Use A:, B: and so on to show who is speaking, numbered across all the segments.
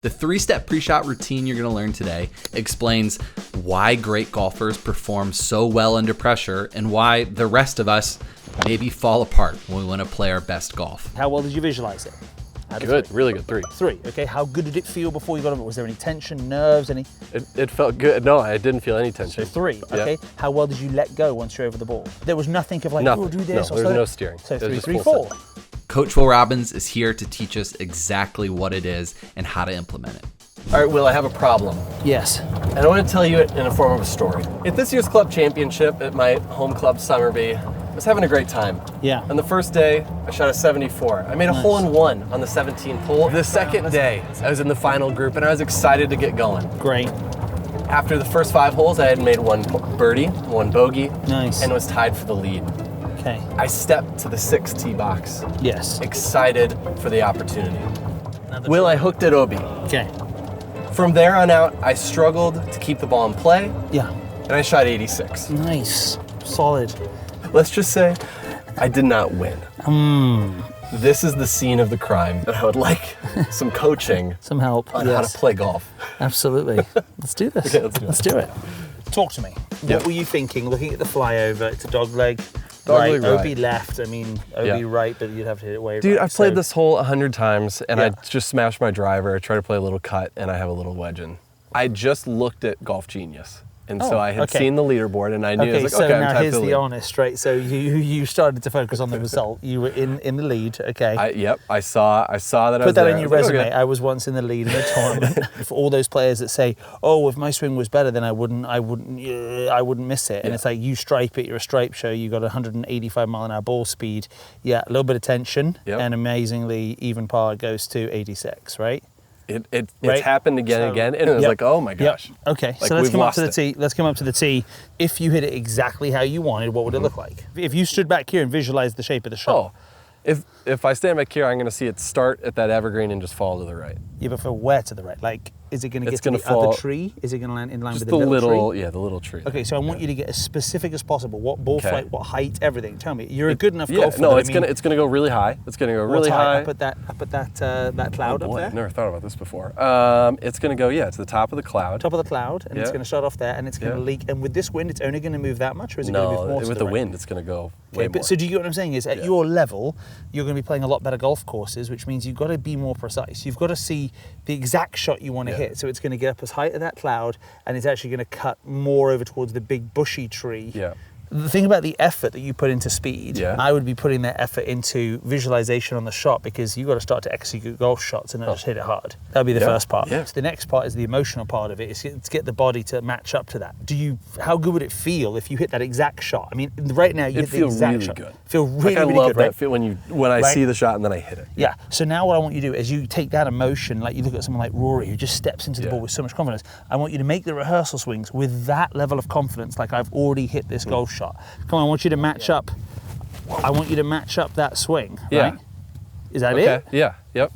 A: The 3-step pre-shot routine you're going to learn today explains why great golfers perform so well under pressure and why the rest of us maybe fall apart when we want to play our best golf.
B: How well did you visualize it?
C: Good, really good. 3.
B: 3, okay. How good did it feel before you got on it? Was there any tension, nerves, any?
C: It felt good. No, I didn't feel any tension.
B: So 3, okay. Yeah. How well did you let go once you're over the ball? There was nothing of like,
C: nothing.
B: Oh, do this.
C: No, there was no steering.
B: So 3,
C: just
B: 3, 4.
A: Coach Will Robbins is here to teach us exactly what it is and how to implement it.
C: All right, Will, I have a problem.
B: Yes.
C: And I want to tell you it in a form of a story. At this year's club championship at my home club, Somerby, I was having a great time.
B: Yeah.
C: On the first day, I shot a 74. I made a hole-in-one on the 17th hole. The second day, I was in the final group and I was excited to get going.
B: Great.
C: After the first 5 holes, I had made 1 birdie, 1 bogey,
B: nice,
C: and was tied for the lead.
B: Okay.
C: I stepped to the 6th tee box.
B: Yes.
C: Excited for the opportunity. Will, I hooked at OB.
B: Okay.
C: From there on out, I struggled to keep the ball in play.
B: Yeah.
C: And I shot 86.
B: Nice. Solid.
C: Let's just say I did not win. This is the scene of the crime. I would like some coaching.
B: Some help.
C: On how to play golf.
B: Absolutely. Let's do this.
C: Okay, let's do it.
B: Talk to me. What were you thinking looking at the flyover? It's a dog leg.
C: Right,
B: OB left, I mean, OB right, but you'd have to hit it way right.
C: Dude, I've played this hole 100 times, and I just smashed my driver, try to play a little cut, and I have a little wedge in. I just looked at Golf Genius, and so I had seen the leaderboard, and I knew, I was like, okay, I'm
B: now
C: tied
B: here's
C: for
B: the
C: lead.
B: honest, right? So you started to focus on the result. You were in the lead, okay.
C: Yep, I saw that I was there.
B: Put that in your resume.
C: Like, okay.
B: I was once in the lead in a tournament. For all those players that say, "Oh, if my swing was better, then I wouldn't miss it." And it's like you stripe it. You're a stripe show. You got 185 mile an hour ball speed. Yeah, a little bit of tension, and amazingly, even par goes to 86. Right.
C: It's happened again and again, and it was like, oh my gosh.
B: Okay, so let's come up to the tee. Let's come up to the tee. If you hit it exactly how you wanted, what would it look like? If you stood back here and visualized the shape of the shot.
C: If I stand back here, I'm going to see it start at that evergreen and just fall to the right.
B: Yeah, but for where to the right? Like, is it going to get to the other tree? Is it going to land in line with the
C: little
B: tree?
C: Yeah, the little tree.
B: Okay, so I want you to get as specific as possible. What ball flight, what height, everything. Tell me, you're a good enough golfer.
C: No, it's gonna go really high. It's gonna go really high.
B: Up at that cloud up there.
C: I've never thought about this before. It's gonna go to the top of the cloud.
B: Top of the cloud, and it's gonna start off there, and it's gonna leak. And with this wind, it's only gonna move that much, or is it gonna move more to the right?
C: With the wind, it's gonna go way more.
B: But so do you get what I'm saying? Is at your level, you're gonna be playing a lot better golf courses, which means you've got to be more precise. You've got to see the exact shot you want to hit. So it's going to get up as high as that cloud, and it's actually going to cut more over towards the big bushy tree.
C: Yeah.
B: The thing about the effort that you put into speed, I would be putting that effort into visualization on the shot, because you've got to start to execute golf shots and not just hit it hard. That'll be the first part. Yeah. So the next part is the emotional part of it. It's to get the body to match up to that. How good would it feel if you hit that exact shot? I mean, right now you hit the exact shot.
C: Good.
B: Feel really,
C: I
B: really
C: love
B: good.
C: That feel when I see the shot and then I hit it.
B: Yeah. So now what I want you to do is you take that emotion, like you look at someone like Rory, who just steps into the ball with so much confidence. I want you to make the rehearsal swings with that level of confidence, like I've already hit this golf shot. Come on, I want you to match up. I want you to match up that swing, right? Is that it?
C: Yeah, yep.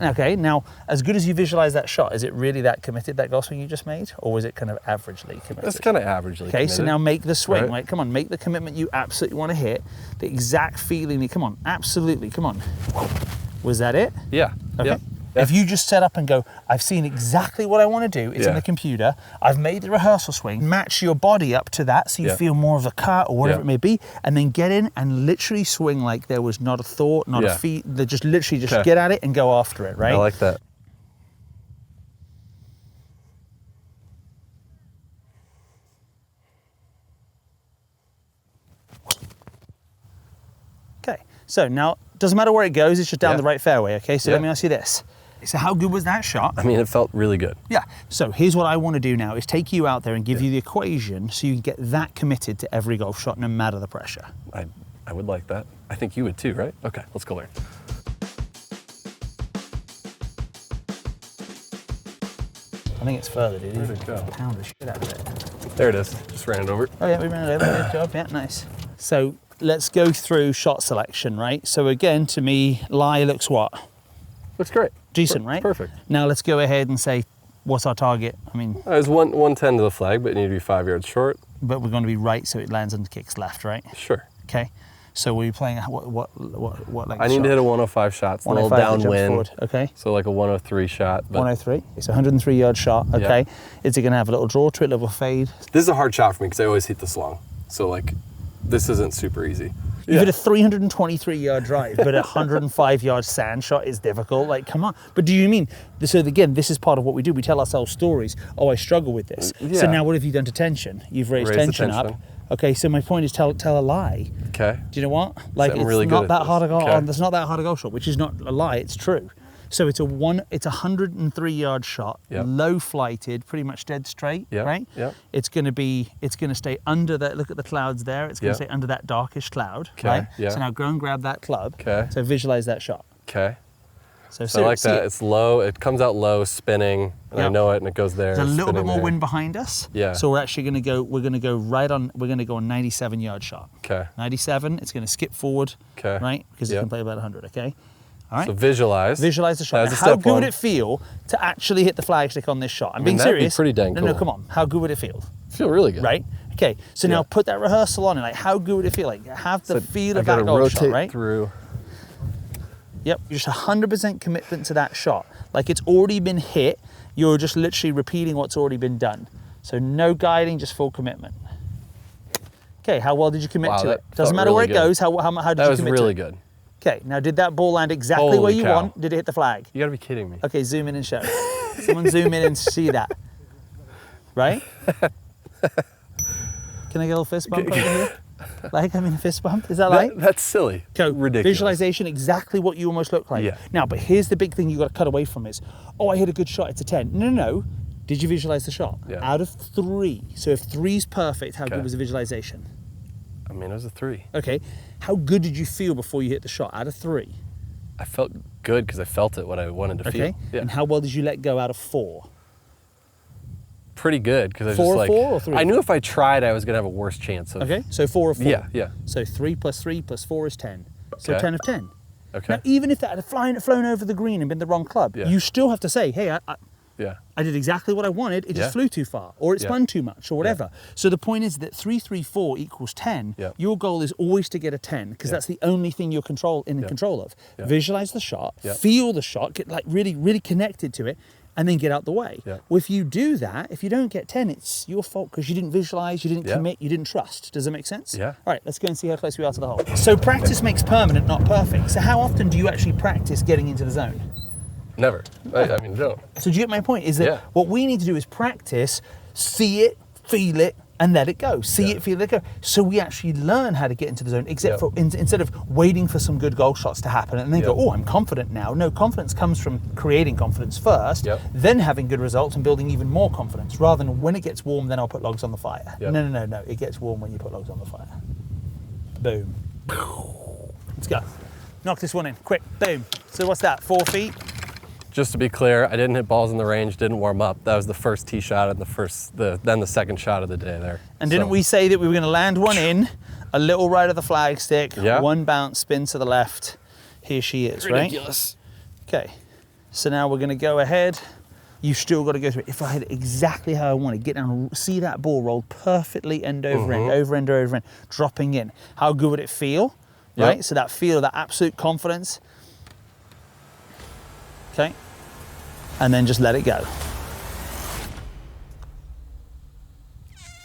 B: Okay, now, as good as you visualize that shot, is it really that committed, that golf swing you just made? Or was it kind of averagely committed?
C: It's kind of averagely committed.
B: Okay, so now make the swing, right? Come on, make the commitment you absolutely want to hit. The exact feeling, come on, absolutely, come on. Was that it?
C: Yeah.
B: Okay.
C: Yep.
B: If you just set up and go, I've seen exactly what I want to do, it's in the computer, I've made the rehearsal swing, match your body up to that so you feel more of a cut or whatever it may be, and then get in and literally swing like there was not a thought, not a feat, just literally get at it and go after it, right?
C: I like that.
B: Okay, so now, doesn't matter where it goes, it's just down the right fairway, okay? So let me ask you this. So how good was that shot?
C: I mean, it felt really good.
B: Yeah. So here's what I want to do now is take you out there and give you the equation so you can get that committed to every golf shot no matter the pressure.
C: I would like that. I think you would too, right? Okay, let's go learn.
B: I think it's further, dude.
C: Where'd it go?
B: Pound the shit out of it.
C: There it is. Just ran it over.
B: Oh yeah, we ran it over. Good job. Yeah, nice. So let's go through shot selection, right? So again, to me, lie looks what?
C: Looks great.
B: Decent, right?
C: Perfect.
B: Now let's go ahead and say, what's our target? I mean,
C: it's 110 to the flag, but it needs to be 5 yards short.
B: But we're going to be right, so it lands and kicks left, right?
C: Sure.
B: Okay. So were you playing what length?
C: I need to hit a 105 shot. It's a little downwind.
B: Okay.
C: So like a 103 shot. But
B: 103. It's a 103-yard shot. Okay. Yep. Is it going to have a little draw to it, a little fade?
C: This is a hard shot for me because I always hit this long. So like, this isn't super easy.
B: You hit a 323-yard drive, but a 105-yard sand shot is difficult. Like, come on. But do you mean, so again, this is part of what we do. We tell ourselves stories. Oh, I struggle with this. Yeah. So now what have you done to tension? You've raised tension up. Okay, so my point is tell a lie.
C: Okay.
B: Do you know what? Like, it's
C: really
B: not that hard to go on. It's not that hard to go shot, which is not a lie. It's true. So it's a 103-yard shot, low flighted, pretty much dead straight, right? Yep. It's going to stay under that. Look at the clouds there. It's going to stay under that darkish cloud, right? Yep. So now go and grab that club. Okay. So visualize that shot.
C: Okay. So I like that. It's low. It comes out low, spinning, and I know it, and it goes there.
B: There's a little bit more wind behind us. Yeah. So we're actually going to go. We're going to go right on. We're going to go a 97-yard shot. Okay. 97. It's going to skip forward. Okay. Right, because it can play about 100. Okay. All right.
C: So visualize
B: the shot. How good would it feel to actually hit the flagstick on this shot? I'm being serious.
C: That'd be pretty dang cool.
B: No, come on. How good would it feel?
C: Feel really good.
B: Right? Okay. So now put that rehearsal on, and like, how good would it feel? Like, have the feel of that golf shot, right?
C: Through.
B: Yep. Just 100% commitment to that shot. Like, it's already been hit. You're just literally repeating what's already been done. So no guiding, just full commitment. Okay. How well did you commit to it? Doesn't matter where it goes. How did you commit to it?
C: That was really good.
B: Okay, now did that ball land exactly where you want? Did it hit the flag?
C: You gotta be kidding me.
B: Okay, zoom in and show. Someone zoom in and see that. Right? Can I get a little fist bump over here? Like, I'm in a fist bump? Is that right?
C: That's silly.
B: So,
C: ridiculous.
B: Visualization, exactly what you almost look like. Yeah. Now, but here's the big thing you got to cut away from is, oh, I hit a good shot, it's a 10. No. Did you visualize the shot? Yeah. Out of 3. So if 3's perfect, how good was the visualization?
C: I mean, it was a 3.
B: Okay. How good did you feel before you hit the shot? Out of 3?
C: I felt good because I felt it what I wanted to feel.
B: Okay. Yeah. And how well did you let go out of 4?
C: Pretty good because I was
B: 4
C: just like,
B: 4 or 3?
C: I knew if I tried, I was gonna have a worse chance of.
B: Okay. So 4 or 4.
C: Yeah.
B: So 3 plus 3 plus 4 is 10. So 10 of 10.
C: Okay.
B: Now, even if that had flown over the green and been the wrong club, you still have to say, hey, I did exactly what I wanted. It just flew too far, or it spun too much, or whatever. So the point is that 3, 3, 4 equals 10. Your goal is always to get a 10 because that's the only thing you're in control of. Visualize the shot, feel the shot, get like really, really connected to it, and then get out the way. Well, if you do that, if you don't get 10, it's your fault because you didn't visualize, you didn't commit, you didn't trust. Does that make sense? Yeah. All right, let's go and see how close we are to the hole. So practice makes permanent, not perfect. So how often do you actually practice getting into the zone?
C: Never. I mean, no.
B: So do you get my point? Is that what we need to do is practice, see it, feel it, and let it go. See it, feel it, let it go. So we actually learn how to get into the zone, except for instead of waiting for some good golf shots to happen and then go, oh, I'm confident now. No, confidence comes from creating confidence first, then having good results and building even more confidence, rather than when it gets warm, then I'll put logs on the fire. No. It gets warm when you put logs on the fire. Boom. Let's go. Knock this one in, quick, boom. So what's that, 4 feet?
C: Just to be clear, I didn't hit balls in the range, didn't warm up. That was the first tee shot and then the second shot of the day there.
B: And didn't we say that we were going to land one in, a little right of the flagstick, one bounce, spin to the left. Here she is,
C: Ridiculous.
B: Right? Okay, so now we're going to go ahead. You've still got to go through it. If I had it exactly how I want to, get down, see that ball roll perfectly end over end, over end, dropping in. How good would it feel? Right, so that feel, that absolute confidence. Okay. And then just let it go.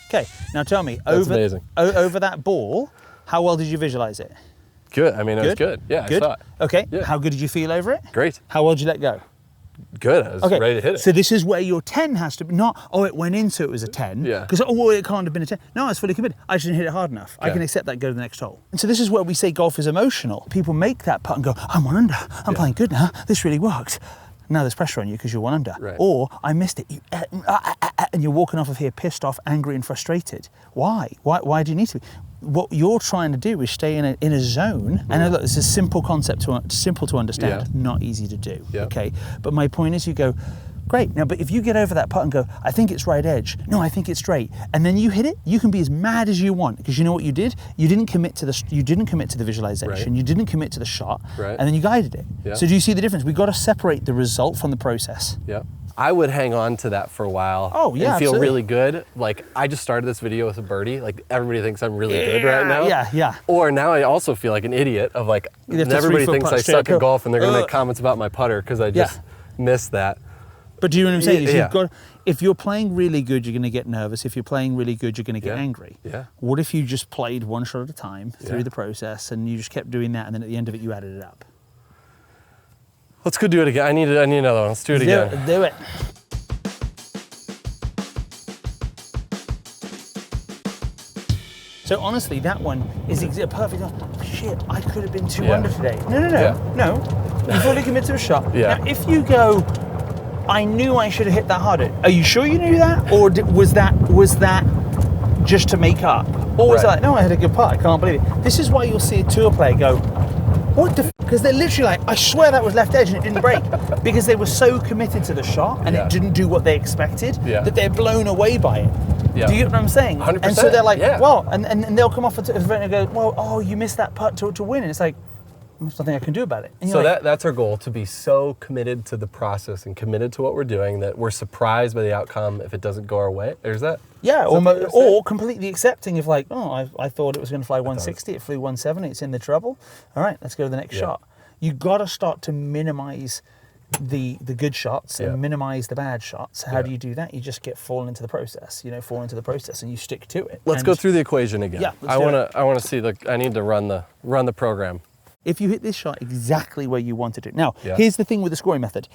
B: Okay, now tell me, over that ball, how well did you visualize it?
C: Good, I mean, it was good. Yeah,
B: good.
C: I saw it.
B: Okay, how good did you feel over it?
C: Great.
B: How well did you let go?
C: Good, I was ready to hit it.
B: So this is where your 10 has to be, not, oh, it went in so it was a 10. Yeah. Because, oh, well, it can't have been a 10. No, I was fully committed. I just didn't hit it hard enough. I can accept that, go to the next hole. And so this is where we say golf is emotional. People make that putt and go, I'm 1 under. I'm playing good now. This really worked. Now there's pressure on you because you're 1 under. Right. Or, I missed it. And you're walking off of here pissed off, angry and frustrated. Why? Why do you need to be? What you're trying to do is stay in a zone, and look, it's a simple concept, simple to understand, not easy to do, okay? But my point is, you go, great, now, but if you get over that putt and go, I think it's right edge, no, I think it's straight, and then you hit it, you can be as mad as you want, because you know what you did? You didn't commit to the visualization, you didn't commit to the shot, and then you guided it. So do you see the difference? We've got to separate the result from the process.
C: I would hang on to that for a while and feel
B: absolutely.
C: really good. Like, I just started this video with a birdie. Like, everybody thinks I'm really good right now.
B: Yeah.
C: Or now I also feel like an idiot of like, everybody thinks I suck at golf and they're going to make comments about my putter because I just missed that.
B: But do you know what I'm saying? You've got, if you're playing really good, you're going to get nervous. If you're playing really good, you're going to get angry.
C: Yeah.
B: What if you just played one shot at a time through the process and you just kept doing that and then at the end of it, you added it up?
C: Let's go do it again. I need another one. Let's do it again.
B: Do it. So honestly, that one is perfect. Shit, I could have been 2 under today. No. You fully commit to a shot.
C: Yeah.
B: Now, if you go, I knew I should have hit that harder. Are you sure you knew that, or was that just to make up, or was it like, no, I had a good putt. I can't believe it. This is why you'll see a tour player go, what the? Because they're literally like, I swear that was left edge and it didn't break, because they were so committed to the shot and it didn't do what they expected that they're blown away by it. Yeah. Do you get what I'm saying?
C: 100%.
B: And so they're like, well, and they'll come off at the event and go, well, oh, you missed that putt to win. And it's like, there's nothing I can do about it. And
C: so that's our goal, to be so committed to the process and committed to what we're doing that we're surprised by the outcome if it doesn't go our way. Or is that?
B: Yeah, or completely accepting of like, oh, I thought it was going to fly 160, it flew 170, it's in the trouble. All right, let's go to the next shot. You got to start to minimize the good shots and minimize the bad shots. How do you do that? You just fall into the process, and you stick to it.
C: Let's go through the equation again.
B: Yeah,
C: I want to see I need to run the program.
B: If you hit this shot exactly where you wanted it. Now, here's the thing with the scoring method.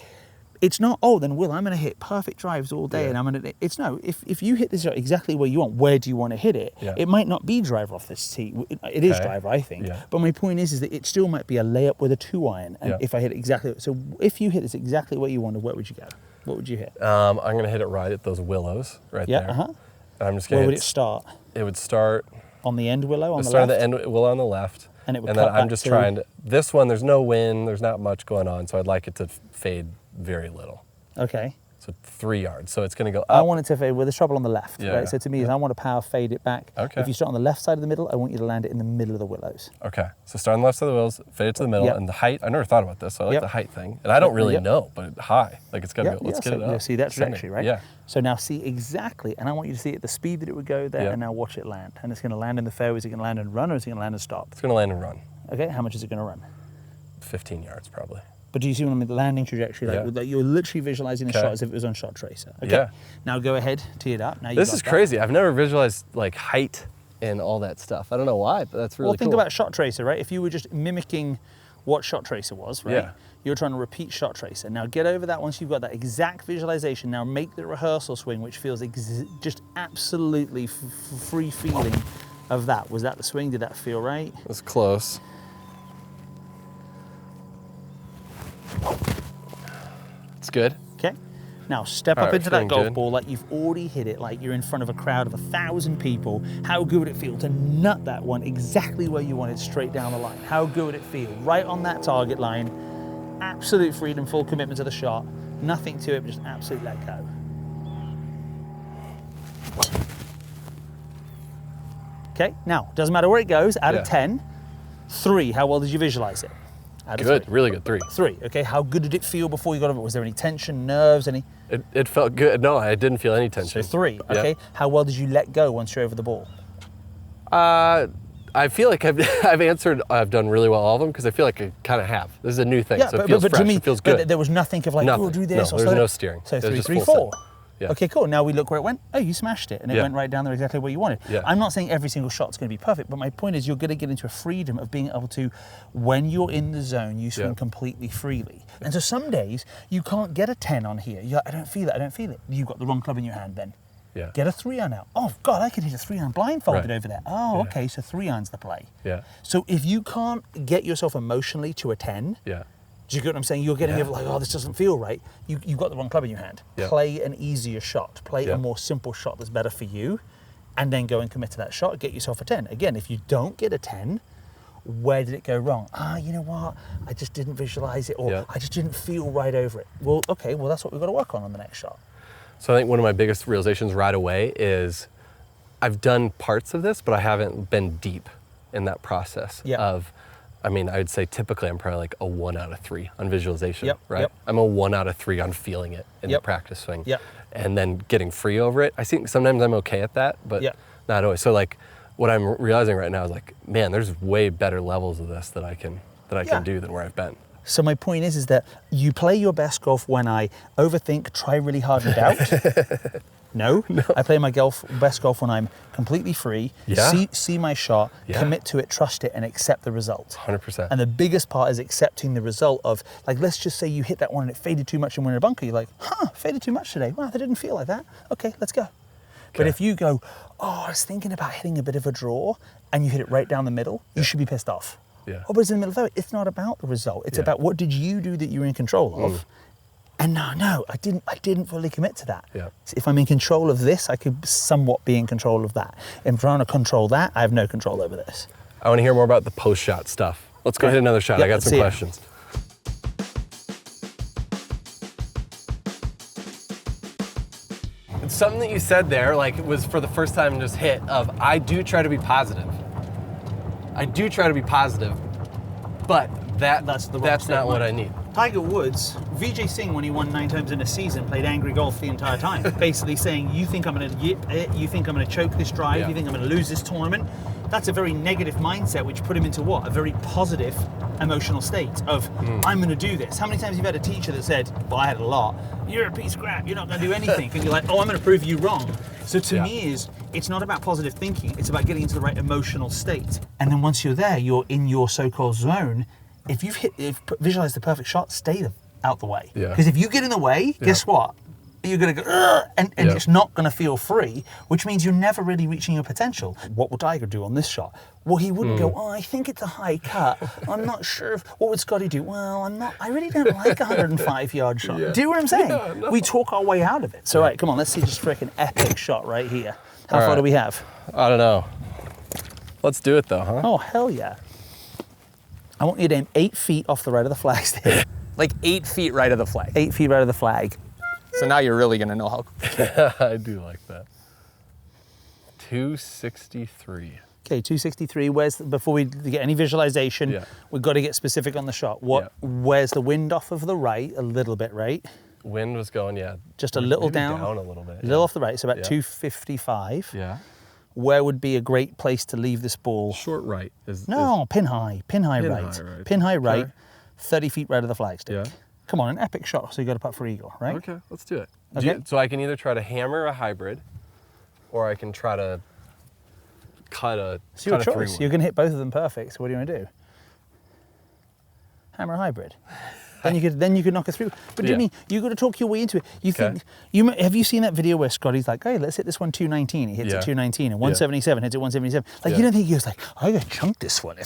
B: It's not, oh, then Will, I'm going to hit perfect drives all day and I'm going to, it's no, if you hit this shot exactly where you want, where do you want to hit it? It might not be driver off this tee. It is driver, I think. But my point is that it still might be a layup with a 2-iron. And if I hit it exactly, so if you hit this exactly where you wanted, where would you go? What would you hit?
C: I'm going to hit it right at those willows right there. And I'm just going
B: Where would it start?
C: It would start
B: on the end willow on the left?
C: Start on the end willow on the left.
B: And it would
C: then I'm just trying to, this one, there's no wind, there's not much going on, so I'd like it to fade very little.
B: Okay.
C: So 3 yards. So it's going to go up.
B: I want it to fade with the trouble on the left, right? So to me, I want to power fade it back.
C: Okay.
B: If you start on the left side of the middle, I want you to land it in the middle of the willows.
C: Okay. So start on the left side of the willows, fade it to the middle, and the height, I never thought about this, so I like the height thing. And I don't really know, but high. Like it's got to go, let's get it up.
B: See that trajectory, right?
C: Yeah.
B: So now see exactly, and I want you to see at the speed that it would go there, and now watch it land. And it's going to land in the fairway. Is it going to land and run, or is it going to land and stop?
C: It's going to land and run.
B: Okay, how much is it going to run?
C: 15 yards probably.
B: But do you see what I mean? The landing trajectory, like you're literally visualizing the shot as if it was on Shot Tracer. Okay. Now go ahead, tee it up. Now
C: this is crazy. I've never visualized like height and all that stuff. I don't know why, but that's really cool.
B: Well, think about Shot Tracer, right? If you were just mimicking what Shot Tracer was, right? Yeah. You're trying to repeat Shot Tracer. Now get over that once you've got that exact visualization. Now make the rehearsal swing, which feels just absolutely free feeling of that. Was that the swing? Did that feel right?
C: It was close. It's good.
B: Okay. Now step up into that golf ball like you've already hit it, like you're in front of a crowd of 1,000 people. How good would it feel to nut that one exactly where you want it, straight down the line? How good would it feel? Right on that target line. Absolute freedom, full commitment to the shot. Nothing to it, but just absolute let go. Okay, now, doesn't matter where it goes, out of 10, 3, how well did you visualize it?
C: Good, really good, 3.
B: 3, okay, how good did it feel before you got over it? Was there any tension, nerves, any?
C: It felt good. No, I didn't feel any tension.
B: So 3, okay. How well did you let go once you're over the ball?
C: I feel like I've done really well all of them because I feel like I kind of have. This is a new thing, so it feels fresh, it feels good.
B: There was nothing of like, oh, do this or
C: there's no steering.
B: So 3, 3, 4. Yeah. Okay, cool. Now we look where it went. Oh, you smashed it, and it went right down there exactly where you wanted. Yeah. I'm not saying every single shot's going to be perfect, but my point is you're going to get into a freedom of being able to, when you're in the zone, you swing completely freely. And so some days you can't get a 10 on here. You're like, I don't feel it. You've got the wrong club in your hand then. Yeah. Get a 3-iron out. Oh, God, I could hit a 3-iron blindfolded over there. Oh, okay, so 3-iron's the play. Yeah. So if you can't get yourself emotionally to a 10, do you get what I'm saying? You're getting like, oh, this doesn't feel right. You've got the wrong club in your hand. Yeah. Play an easier shot. Play a more simple shot that's better for you, and then go and commit to that shot. Get yourself a 10. Again, if you don't get a 10, where did it go wrong? You know what? I just didn't visualize it, or I just didn't feel right over it. Well, okay, well, that's what we've got to work on the next shot.
C: So I think one of my biggest realizations right away is I've done parts of this, but I haven't been deep in that process of I mean, I'd say typically I'm probably like a 1 out of 3 on visualization, right?
B: Yep.
C: I'm a 1 out of 3 on feeling it in the practice swing.
B: Yep.
C: And then getting free over it. I think sometimes I'm okay at that, but not always. So like what I'm realizing right now is like, man, there's way better levels of this that I can do than where I've been.
B: So my point is that you play your best golf when I overthink, try really hard and doubt. No, I play my best golf when I'm completely free, see my shot, commit to it, trust it, and accept the result.
C: 100%.
B: And the biggest part is accepting the result of, like, let's just say you hit that one and it faded too much and we're in a bunker. You're like, faded too much today. Wow, that didn't feel like that. Okay, let's go. But if you go, I was thinking about hitting a bit of a draw, and you hit it right down the middle, you should be pissed off.
C: Yeah.
B: But it's in the middle of it. It's not about the result. It's about what did you do that you were in control of. And no, I didn't fully commit to that.
C: Yeah.
B: So if I'm in control of this, I could somewhat be in control of that. If I'm trying to control that, I have no control over this.
C: I want to hear more about the post-shot stuff. Let's go hit another shot. I got some questions. It's something that you said there, like it was for the first time just hit, of I do try to be positive. I do try to be positive, but that's not what I need.
B: Tiger Woods, Vijay Singh, when he won 9 times in a season, played angry golf the entire time. Basically saying, you think I'm going to yip it, you think I'm going to choke this drive, you think I'm going to lose this tournament. That's a very negative mindset, which put him into what? A very positive emotional state of, I'm going to do this. How many times have you had a teacher that said, well, I had a lot, you're a piece of crap, you're not going to do anything. And you're like, I'm going to prove you wrong. So to me, it's not about positive thinking, it's about getting into the right emotional state. And then once you're there, you're in your so-called zone. If you've visualized the perfect shot, stay out the way. Because if you get in the way, guess what? You're going to go, and it's not going to feel free, which means you're never really reaching your potential. What would Tiger do on this shot? Well, he wouldn't go, I think it's a high cut. I'm not sure. What would Scotty do? Well, I really don't like a 105-yard shot. Do you know what I'm saying?
C: Yeah, no.
B: We talk our way out of it. So, right, come on, let's see this freaking epic shot right here. How far do we have?
C: I don't know. Let's do it though, huh?
B: Oh, hell yeah. I want you to aim 8 feet off the right of the flag stick.
D: Like 8 feet right of the flag.
B: 8 feet right of the flag.
D: So now you're really gonna know how.
C: I do like that. 263.
B: Okay, 263. Before we get any visualization, we've got to get specific on the shot. Where's the wind off of the right? A little bit, right?
C: Wind was going,
B: just a little down.
C: Down a little bit.
B: A little off the right, so about 255.
C: Yeah.
B: Where would be a great place to leave this ball?
C: Short right.
B: Pin high right. Pin high right, 30 feet right of the flagstick.
C: Yeah.
B: Come on, an epic shot, so you got to putt for eagle, right?
C: Okay, let's do it.
B: Okay.
C: So I can either try to hammer a hybrid, or I can try to cut a
B: It's your choice. You're going to hit both of them perfect, so what do you want to do? Hammer a hybrid. Then you could knock it through. But Jimmy, you got to talk your way into it. Have you seen that video where Scotty's like, hey, let's hit this one 219. He hits it 219, and 177 hits it 177. Like you don't think he was like, I got to chunk this one.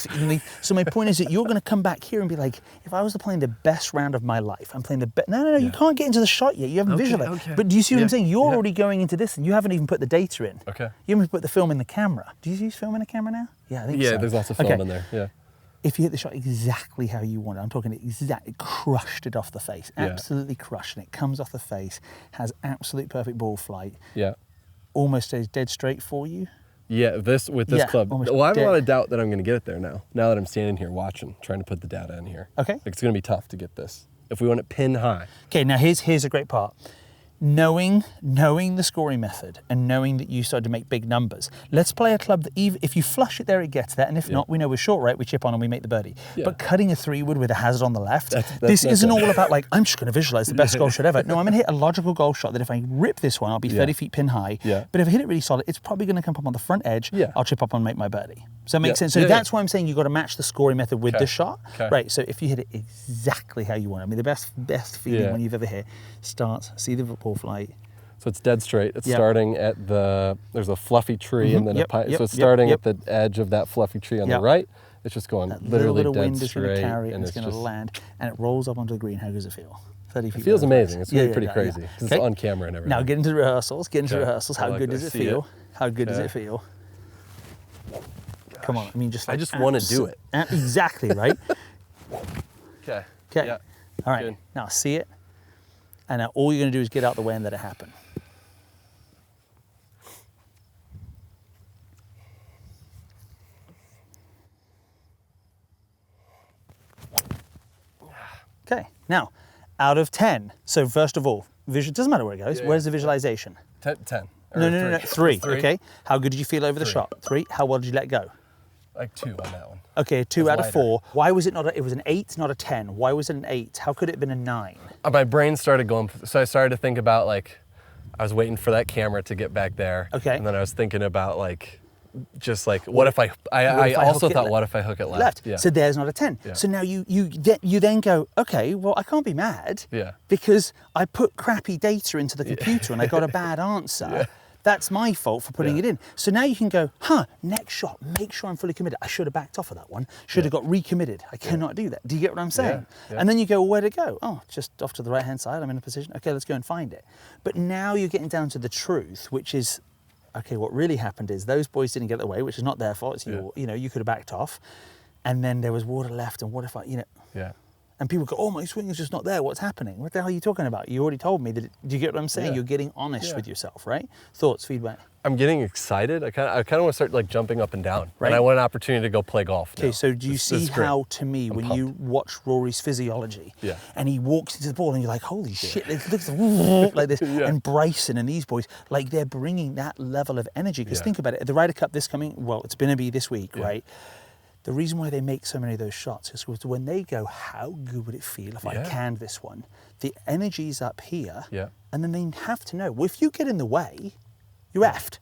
B: So my point is that you're going to come back here and be like, if I was playing the best round of my life, I'm playing the best. No, you can't get into the shot yet. You haven't visualized.
C: Okay.
B: But do you see what I'm saying? You're already going into this, and you haven't even put the data in.
C: Okay.
B: You haven't put the film in the camera. Do you use film in the camera now? Yeah, I think so.
C: Yeah, there's lots of film in there. Yeah.
B: If you hit the shot exactly how you want it, I'm talking exactly, crushed it off the face, absolutely crushed it. It comes off the face, has absolute perfect ball flight.
C: Yeah.
B: Almost stays dead straight for you.
C: Yeah, with this club. Well, I have a lot of doubt that I'm going to get it there now. Now that I'm standing here watching, trying to put the data in here.
B: Okay.
C: Like, it's going to be tough to get this if we want it pin high.
B: Okay, now here's a great part. Knowing the scoring method and knowing that you started to make big numbers, let's play a club that if you flush it there, it gets there, and if not, we know we're short right, we chip on and we make the birdie. Yeah. But cutting a 3-wood with a hazard on the left, this isn't all about like, I'm just going to visualize the best golf shot ever. No, I'm going to hit a logical golf shot that if I rip this one, I'll be 30 feet pin high. Yeah. But if I hit it really solid, it's probably going to come up on the front edge. Yeah. I'll chip up and make my birdie. Does that make sense? So that's why I'm saying you've got to match the scoring method with the shot. Right, so if you hit it exactly how you want, I mean, the best feeling when you've ever hit, see the ball flight.
C: So it's dead straight. It's starting at there's a fluffy tree and then a pine. So it's starting at the edge of that fluffy tree on the right. It's just going literally dead
B: wind
C: straight.
B: Is going to carry it and it's going to land. And it rolls up onto the green. How does it feel? 30 feet.
C: It feels amazing. It's really pretty crazy. It's on camera and everything.
B: Now get into rehearsals. How good does it feel? How good does it feel? Come on. I mean,
C: I just want to do it.
B: Exactly, right?
C: Okay.
B: Okay. All right. Now see it. And now all you're going to do is get out the way and let it happen. Now, out of 10, so first of all, doesn't matter where it goes. Where's the visualization?
C: 10.
B: No. 3. Okay. How good did you feel over the shot? 3. How well did you let go?
C: Like 2 on that one.
B: Okay, 2 out of 4. Why was it not? It was an 8, not a 10. Why was it an 8? How could it have been a 9?
C: My brain started going, so I started to think about like, I was waiting for that camera to get back there.
B: Okay.
C: And then I was thinking about like, just like, what if I also thought, what if I hook it left? Yeah.
B: So there's not a 10. Yeah. So now you then go, okay, well, I can't be mad.
C: Yeah.
B: Because I put crappy data into the computer and I got a bad answer. Yeah. That's my fault for putting it in. So now you can go, next shot, make sure I'm fully committed. I should have backed off of that one. Should have got recommitted. I cannot do that. Do you get what I'm saying? Yeah. And then you go, well, where'd it go? Oh, just off to the right-hand side. I'm in a position. Okay, let's go and find it. But now you're getting down to the truth, which is, okay, what really happened is those boys didn't get away, which is not their fault. It's you know, you could have backed off. And then there was water left, and what if I,
C: Yeah.
B: And people go, oh, my swing is just not there. What's happening? What the hell are you talking about? You already told me that. Do you get what I'm saying? Yeah. You're getting honest with yourself, right? Thoughts, feedback?
C: I'm getting excited. I kind of want to start like jumping up and down. Right. And I want an opportunity to go play golf now.
B: Okay, so do you see how, to me, when you watch Rory's physiology, and he walks into the ball and you're like, holy shit, it looks like this. And Bryson and these boys, like they're bringing that level of energy. Because think about it, the Ryder Cup it's going to be this week, right? The reason why they make so many of those shots is because when they go, how good would it feel if I canned this one? The energy's up here, and then they have to know, well, if you get in the way, you're effed.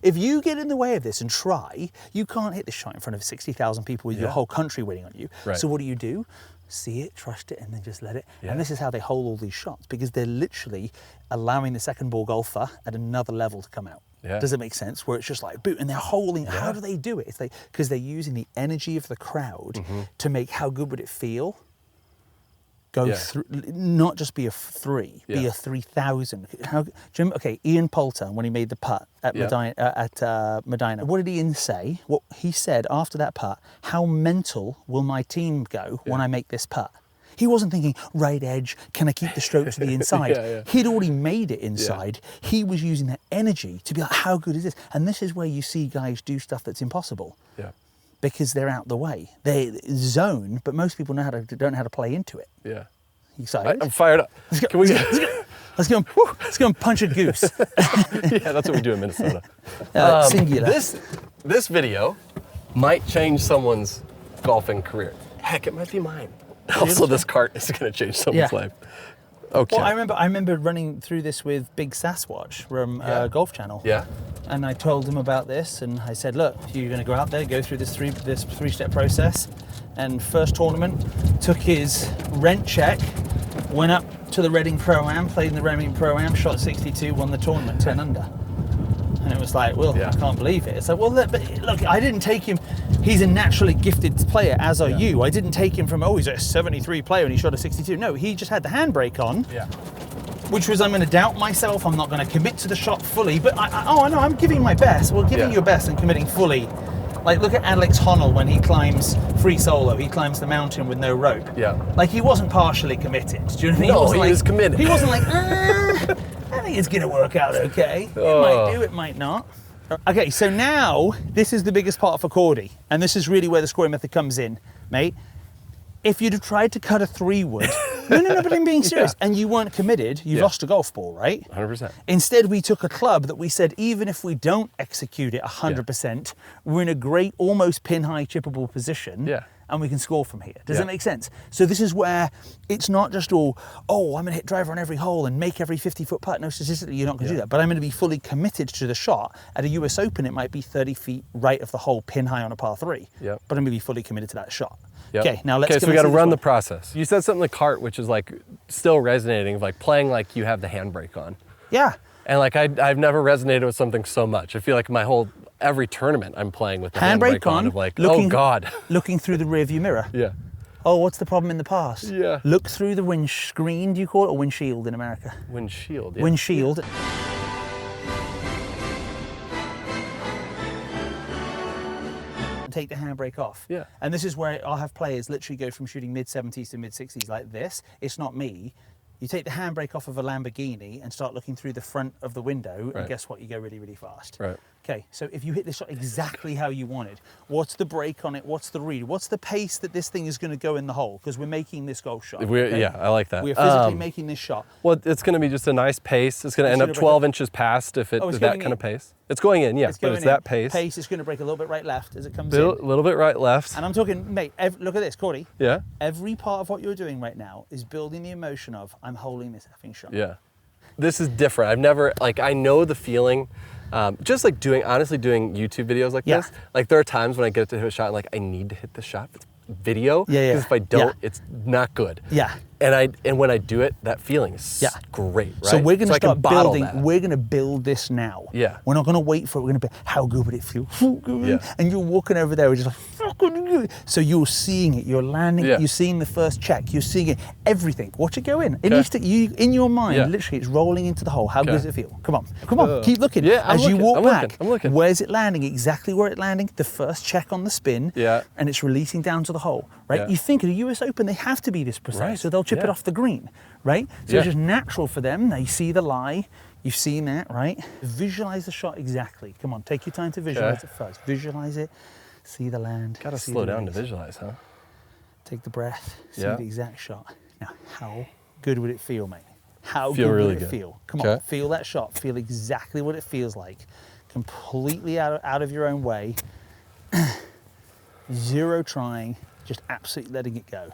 B: If you get in the way of this and try, you can't hit this shot in front of 60,000 people with your whole country waiting on you. Right. So what do? See it, trust it, and then just let it. And this is how they hold all these shots, because they're literally allowing the second ball golfer at another level to come out. Yeah. Does it make sense? Where it's just like, boot, and they're holding. How do they do it? It's like, because they're using the energy of the crowd to make how good would it feel go through, not just be a 3, be a 3,000. Okay, Ian Poulter, when he made the putt at Medina, what did Ian say? What he said after that putt, how mental will my team go when I make this putt? He wasn't thinking, right edge, can I keep the stroke to the inside? He'd already made it inside. He was using that energy to be like, how good is this? And this is where you see guys do stuff that's impossible. Yeah. Because they're out the way. They zone, but most people don't know how to play into it. Yeah. You excited?
C: I'm fired up.
B: Let's go and punch a goose.
C: Yeah, that's what we do in Minnesota.
B: Singular.
C: This video might change someone's golfing career. Heck, it might be mine. Also, this cart is going to change someone's life. Okay.
B: Well, I remember running through this with Big Sasquatch from Golf Channel.
C: Yeah.
B: And I told him about this, and I said, look, you're going to go out there, go through this three-step process. And first tournament, took his rent check, went up to the Reading Pro-Am, played in the Reading Pro-Am, shot 62, won the tournament, 10 under. And it was like, well, I can't believe it. It's like, well, look, I didn't take him. He's a naturally gifted player, as are you. I didn't take him from, he's a 73 player and he shot a 62. No, he just had the handbrake on, which was, I'm going to doubt myself. I'm not going to commit to the shot fully. But I know, I'm giving my best. Well, giving your best and committing fully. Like, look at Alex Honnold when he climbs free solo. He climbs the mountain with no rope. Yeah. Like, he wasn't partially committed. Do you know what I mean?
C: No, he was committed.
B: He wasn't like, I think it's going to work out okay. It might do, it might not. Okay, so now this is the biggest part for Cordy, and this is really where the scoring method comes in, mate. If you'd have tried to cut a 3-wood, no, but I'm being serious, and you weren't committed, you've lost a golf ball, right?
C: 100%.
B: Instead, we took a club that we said, even if we don't execute it 100%, we're in a great, almost pin-high chippable position. Yeah. And we can score from here. Does that make sense? So this is where it's not just all, I'm going to hit driver on every hole and make every 50-foot putt. No, statistically, you're not going to do that. But I'm going to be fully committed to the shot. At a US Open, it might be 30 feet right of the hole, pin high on a par 3. Yep. But I'm going to be fully committed to that shot. Yep. Okay, now let's go.
C: So we got to run the process. You said something like cart, which is like still resonating, like playing like you have the handbrake on.
B: Yeah.
C: And like I've never resonated with something so much. I feel like every tournament I'm playing with the handbrake on, of like, oh God.
B: Looking through the rearview mirror.
C: Yeah.
B: Oh, what's the problem in the past?
C: Yeah.
B: Look through the windscreen, do you call it, or windshield in America?
C: Windshield, yeah.
B: Windshield. Take the handbrake off. Yeah. And this is where I'll have players literally go from shooting mid-70s to mid-60s like this. It's not me. You take the handbrake off of a Lamborghini and start looking through the front of the window, and guess what? You go really, really fast. Right. Okay, so if you hit this shot exactly how you wanted, what's the break on it? What's the read? What's the pace that this thing is going to go in the hole? Because we're making this golf shot. Okay?
C: Yeah, I like that.
B: We're physically making this shot.
C: Well, it's going to be just a nice pace. It's going to end up 12 inches past if it's that kind of pace. It's going in, yeah, but it's that pace.
B: Pace is going to break a little bit right left as it comes in.
C: A little bit right left.
B: And I'm talking, mate, look at this, Cordy.
C: Yeah.
B: Every part of what you're doing right now is building the emotion of, I'm holding this effing shot.
C: Yeah. This is different. I've never, like, I know the feeling. Just like honestly doing YouTube videos like this, like there are times when I get to hit a shot and like I need to hit the shot. It's video, because if I don't, it's not good.
B: Yeah.
C: And when I do it, that feeling is great, right?
B: So we're going to start building. We're going to build this now.
C: Yeah.
B: We're not going to wait for it. We're going to be, how good would it feel? And you're walking over there, we're just like, so you're seeing it. You're landing. You're seeing the first check. You're seeing it. Everything. Watch it go in. It needs to. You in your mind, literally, it's rolling into the hole. How good does it feel? Come on, keep looking.
C: Yeah,
B: as you walk back,
C: I'm looking.
B: Where's it landing? Exactly where it's landing. The first check on the spin.
C: Yeah.
B: And it's releasing down to the hole. Right.
C: Yeah.
B: You think at the US Open they have to be this precise, so they'll chip it off the green. Right? So it's just natural for them. They see the lie. You've seen that, right? Visualize the shot exactly. Come on, take your time to visualize it first. Visualize it. See the land.
C: Gotta slow down to visualize, huh?
B: Take the breath. See the exact shot. Now, how good would it feel, mate? How
C: feel
B: good
C: really
B: would it feel? Come on, feel that shot. Feel exactly what it feels like. Completely out of your own way. Zero trying. Just absolutely letting it go.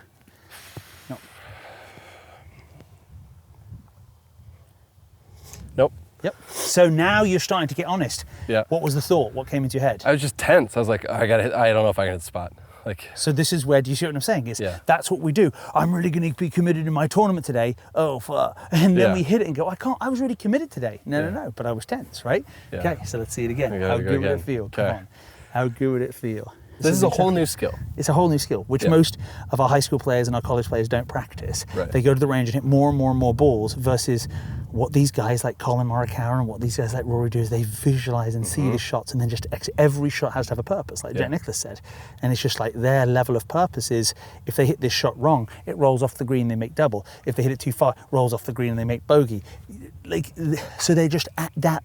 C: Nope.
B: Yep. So now you're starting to get honest.
C: Yeah.
B: What was the thought? What came into your head?
C: I was just tense. I was like, I don't know if I can hit the spot. Like.
B: So this is where, do you see what I'm saying? That's what we do. I'm really going to be committed in my tournament today. Oh, fuck. And then we hit it and go, I was really committed today. No, but I was tense, right?
C: Yeah.
B: Okay, so let's see it again. How good would it feel? Come on. How good would it feel?
C: This is a whole new skill.
B: It's a whole new skill, which most of our high school players and our college players don't practice.
C: Right.
B: They go to the range and hit more and more and more balls versus what these guys like Colin Morikawa and what these guys like Rory do is they visualize and see the shots and then just every shot has to have a purpose, like Jack Nicklaus said. And it's just like their level of purpose is if they hit this shot wrong, it rolls off the green, they make double. If they hit it too far, it rolls off the green and they make bogey. Like, so they're just at that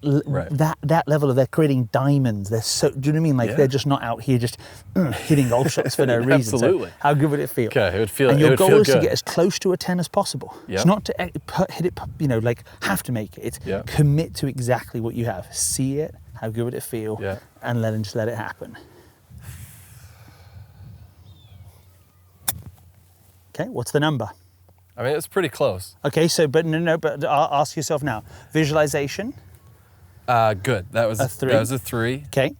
B: level of they're creating diamonds. They're so, do you know what I mean? Like they're just not out here just hitting golf shots for no reason.
C: Absolutely.
B: So how good would it feel?
C: Okay, it would feel.
B: And your goal is
C: good.
B: to get as close to a 10 as possible.
C: Yep.
B: It's not to hit it, like have to make it. It's commit to exactly what you have. See it. How good would it feel? And just let it happen. Okay, what's the number?
C: I mean, it's pretty close.
B: Okay, so but ask yourself now. Visualization.
C: Good. That was a 3. That was a 3.
B: Okay.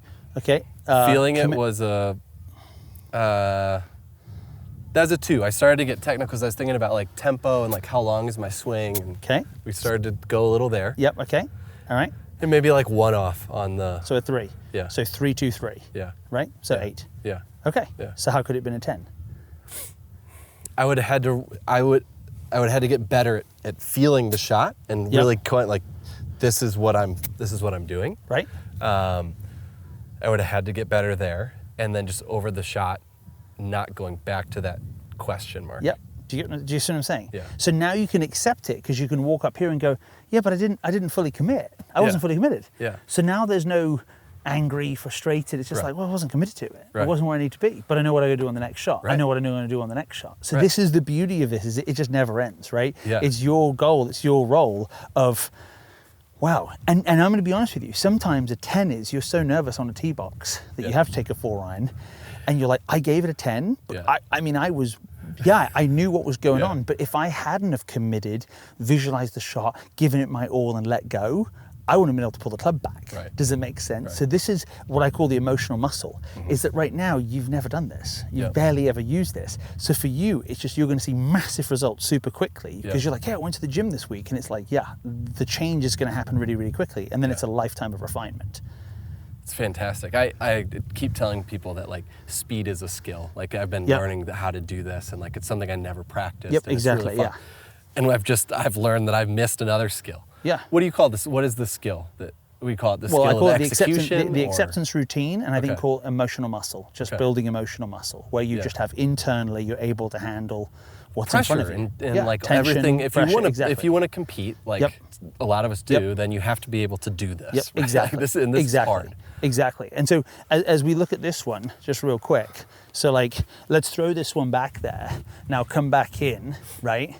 C: Feeling it was a. That was a 2. I started to get technical because I was thinking about like tempo and like how long is my swing. And we started to go a little there.
B: Yep. Okay. All right.
C: And maybe like 1 off on the.
B: So a 3.
C: Yeah.
B: So 3, 2, 3.
C: Yeah.
B: Right. So 8.
C: Yeah.
B: Okay.
C: Yeah.
B: So how could it have been a 10?
C: I would have had to get better at feeling the shot and really going like, this is what I'm doing.
B: Right.
C: I would have had to get better there, and then just over the shot, not going back to that question mark.
B: Yep. Do you see what I'm saying?
C: Yeah.
B: So now you can accept it because you can walk up here and go, yeah, but I didn't fully commit. I wasn't fully committed.
C: Yeah.
B: So now there's no angry, frustrated. It's just like, well, I wasn't committed to it.
C: Right.
B: It wasn't where I need to be, but I know what I'm going to do on the next shot.
C: Right.
B: I know what I'm going to do on the next shot. So this is the beauty of this, is it just never ends, right?
C: Yeah.
B: It's your goal, it's your role of, wow. And I'm going to be honest with you, sometimes a 10 is, you're so nervous on a tee box that you have to take a 4-iron and you're like, I gave it a 10, but I mean, I was, I knew what was going on, but if I hadn't have committed, visualized the shot, given it my all and let go, I wouldn't have been able to pull the club back.
C: Right.
B: Does it make sense?
C: Right.
B: So this is what I call the emotional muscle, is that right now you've never done this. You've barely ever used this. So for you, it's just you're going to see massive results super quickly because you're like, I went to the gym this week. And it's like, the change is going to happen really, really quickly. And then it's a lifetime of refinement.
C: It's fantastic. I keep telling people that like speed is a skill. Like I've been learning how to do this and like it's something I never practiced.
B: Yep,
C: and
B: exactly,
C: it's really fun. And I've learned that I've missed another skill.
B: Yeah.
C: What do you call this? What is the skill that we call it the skill of execution?
B: The acceptance routine, and I think call it emotional muscle, just building emotional muscle, where you just have internally, you're able to handle what's
C: pressure
B: in front of you.
C: And like tension, everything. If you want to compete, like a lot of us do, then you have to be able to do this.
B: Yep, exactly.
C: This is hard.
B: Exactly. And so as we look at this one, just real quick, so like, let's throw this one back there. Now come back in, right?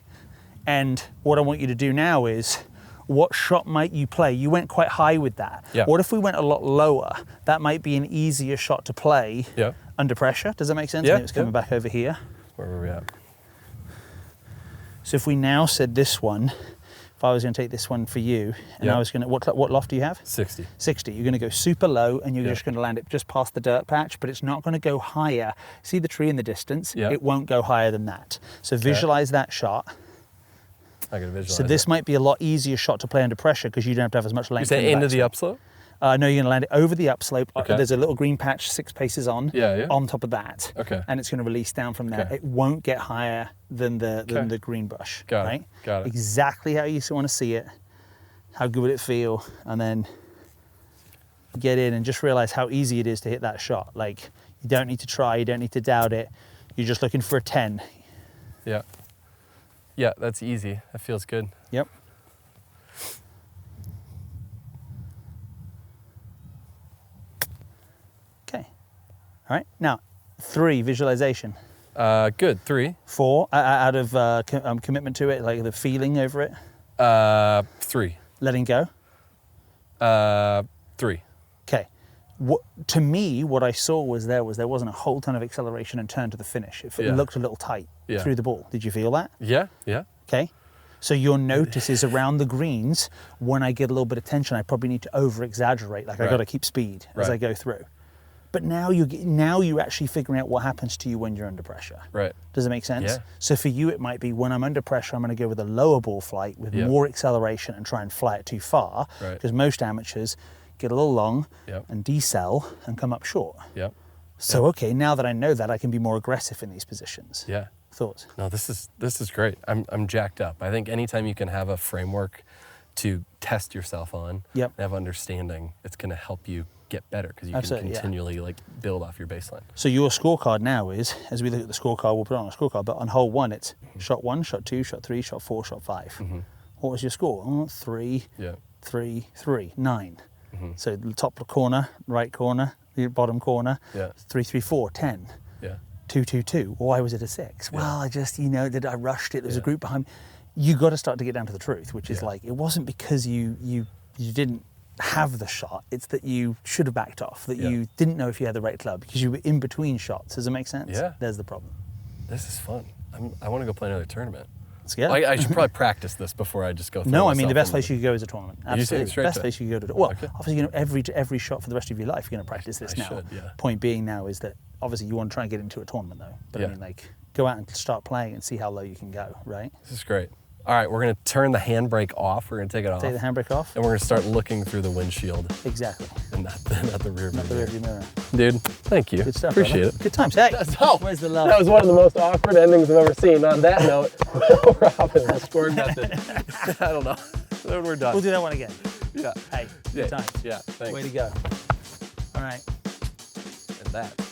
B: And what I want you to do now is, what shot might you play? You went quite high with that.
C: Yeah.
B: What if we went a lot lower? That might be an easier shot to play under pressure. Does that make sense?
C: Yeah.
B: And it was coming back over here.
C: Where were we at?
B: So if we now said this one, if I was going to take this one for you, and I was going to, what loft do you have?
C: 60.
B: 60. You're going to go super low, and you're just going to land it just past the dirt patch, but it's not going to go higher. See the tree in the distance? It won't go higher than that. So visualize that shot.
C: I gotta visualize.
B: So this might be a lot easier shot to play under pressure because you don't have to have as much length.
C: You say into the upslope?
B: No, you're going to land it over the upslope. There's a little green patch 6 paces on. On top of that. And it's going to release down from there. It won't get higher than the green bush.
C: Got it.
B: Exactly how you want to see it. How good would it feel? And then get in and just realize how easy it is to hit that shot. Like, you don't need to try. You don't need to doubt it. You're just looking for a 10.
C: Yeah. Yeah, that's easy. That feels good.
B: Yep. Okay. All right. Now, 3, visualization.
C: Good. 3.
B: 4, out of commitment to it, like the feeling over it.
C: 3.
B: Letting go.
C: 3.
B: Okay. To me, what I saw was there wasn't a whole ton of acceleration and turn to the finish. It looked a little tight through the ball. Did you feel that?
C: Yeah.
B: Okay. So your notice is around the greens, when I get a little bit of tension, I probably need to over-exaggerate. Like I got to keep speed as I go through. But now you're actually figuring out what happens to you when you're under pressure.
C: Right.
B: Does it make sense?
C: Yeah.
B: So for you, it might be when I'm under pressure, I'm going to go with a lower ball flight with more acceleration and try and fly it too far. Because most amateurs get a little long and decel and come up short. So okay, now that I know that, I can be more aggressive in these positions.
C: Yeah.
B: Thoughts?
C: No, this is great. I'm jacked up. I think anytime you can have a framework to test yourself on and have understanding, it's going to help you get better because you can continually like build off your baseline.
B: So your scorecard now is, as we look at the scorecard, we'll put it on a scorecard, but on hole 1, it's shot 1, shot 2, shot 3, shot 4, shot 5. What was your score? 3, 3, 3, 9. So the top corner, right corner, the bottom corner, 3, 3, 4, 10. 2, 2, 2. Why was it a 6? Well, I just, I rushed it. There was a group behind me. You got to start to get down to the truth, which is like, it wasn't because you didn't have the shot. It's that you should have backed off, that you didn't know if you had the right club because you were in between shots. Does it make sense?
C: Yeah.
B: There's the problem.
C: This is fun. I want to go play another tournament.
B: Yeah.
C: I should probably practice this before I just go through.
B: No, I mean the best place you could go is a tournament. Absolutely,
C: the
B: best place you could go to. Well, obviously, every shot for the rest of your life, you're going to practice this now. Point being now is that obviously you want to try and get into a tournament though. But I mean, like, go out and start playing and see how low you can go. Right.
C: This is great. All right, we're going to turn the handbrake off. We're going to take it off.
B: Take the handbrake off.
C: And we're going to start looking through the windshield.
B: Exactly.
C: And not the rear view.
B: Not the rear view mirror.
C: Dude, thank you.
B: Good stuff.
C: Appreciate it.
B: Good times. Hey,
C: where's
B: the love?
C: That was one of the most awkward endings I've ever seen. On that note, we're hopping the scoring method. I don't know. Then we're done.
B: We'll do that one again.
C: Yeah.
B: Hey, good times.
C: Yeah, thanks.
B: Way to go. All right.
C: And that.